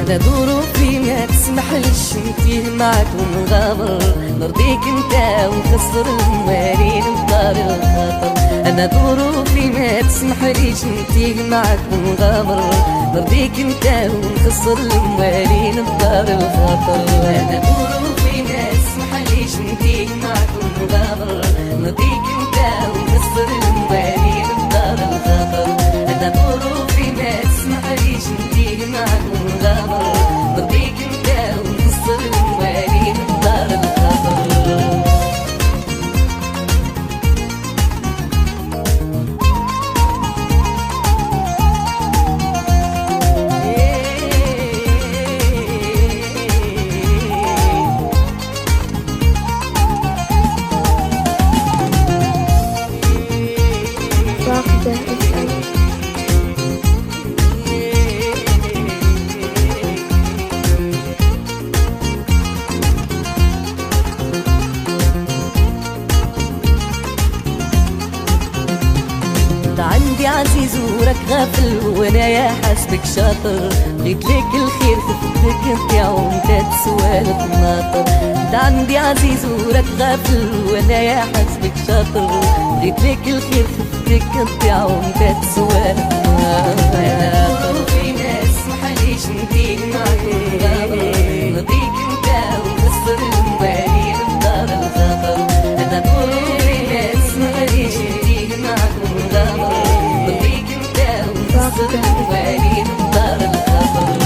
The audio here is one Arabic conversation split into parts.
انا ظروفي ما تسمحلش نتيه معاك ونغامر، نرضيك انت ونخسر الموالين بدار الخاطر. انا ظروفي ما تسمحليش نتيه معاك ونغامر، نرضيك انت ونخسر الموالين بدار الخاطر. انا ظروفي ما تسمحليش نتيه معاك ونغامر، نرضيك انت ونخسر الموالين بدار الخاطر. انا ظروفي ما تسمحليش نتيه معاك ونغامر، نرضيك انت ونخسر الموالين بدار الخاطر. عندي عزيز وراك غافل وانا يا حسبك شاطر، بغيت لك الخير خفتك انت وانت تسوالف ناطر. عندي عزيز وراك غافل وانا يا حسبك شاطر، بغيت لك الخير خفتك انت وانت تسوالف ناطر. ظروفي ما تسمحليش نديك معاك ونغامر، نرضيك انت ونخسر الموالين بدار الخاطر. انا ظروفي ما تسمحليش نديك معاك ونغامر، نرضيك انت ونخسر الموالين بدار الخاطر.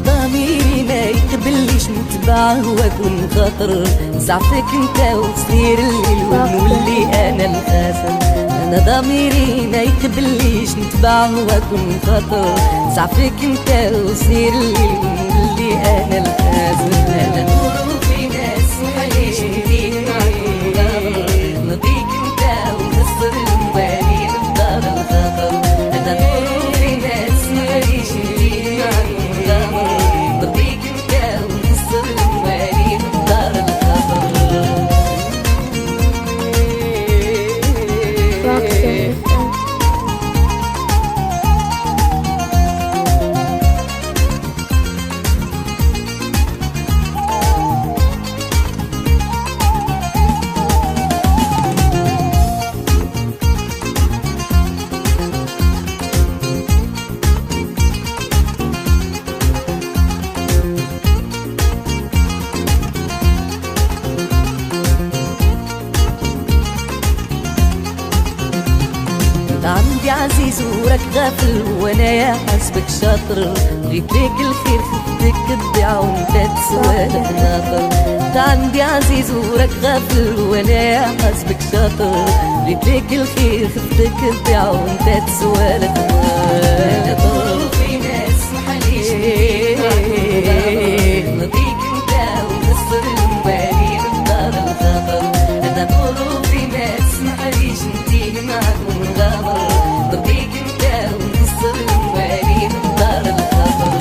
ضميري ما يقبليش نتبع هواك ونخاطر، نزعفك انت وتصير الليل ونولي انا الخاسر. انا ضميري ما يقبليش نتبع هواك ونخاطر، نزعفك انت وتصير الليل ونولي انا الخاسر. انا ظروفي ما تسمحليش نديك معاك ونغامر، نرضيك انت ونخسر الموالين بدار الخاطر. انا ظروفي ما تسمحليش نديك معاك ونغامر، نرضيك انت ونخسر الموالين بدار الخاطر. عندي عزيز وراك غافل وانا يا حسبك شاطر، بغيت لك الخير خفتك تدعى وانت تسوالف ناطر. عندي عزيز وراك غافل وانا يا حسبك شاطر، بغيت لك الخير خفتك تدعى وانت تسوالف ناطر. ظروفي ما تسمحليش نديك معاك ونغامر، نرضيك انت ونخسر الموالين بدار الخاطر. انا ظروفي ما تسمحليش نديك معاك ونغامر، نرضيك انت ونخسر الموالين بدار الخاطر.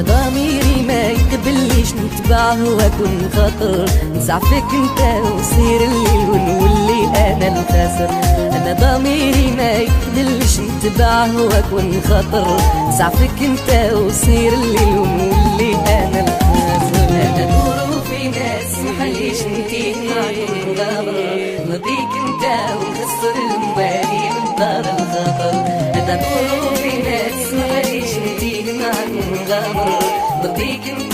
ضميري ما يقبليش نتبع هواك ونخاطر، نزعفك انت وصير الليل ونولي انا الخاسر. انا ضميري ما يقبليش نتبع هواك ونخاطر، نزعفك انت وصير الليل ونولي انا الخاسر. انا ظروفي ما تسمحليش نتيه معاك ونغامر، نرضيك انت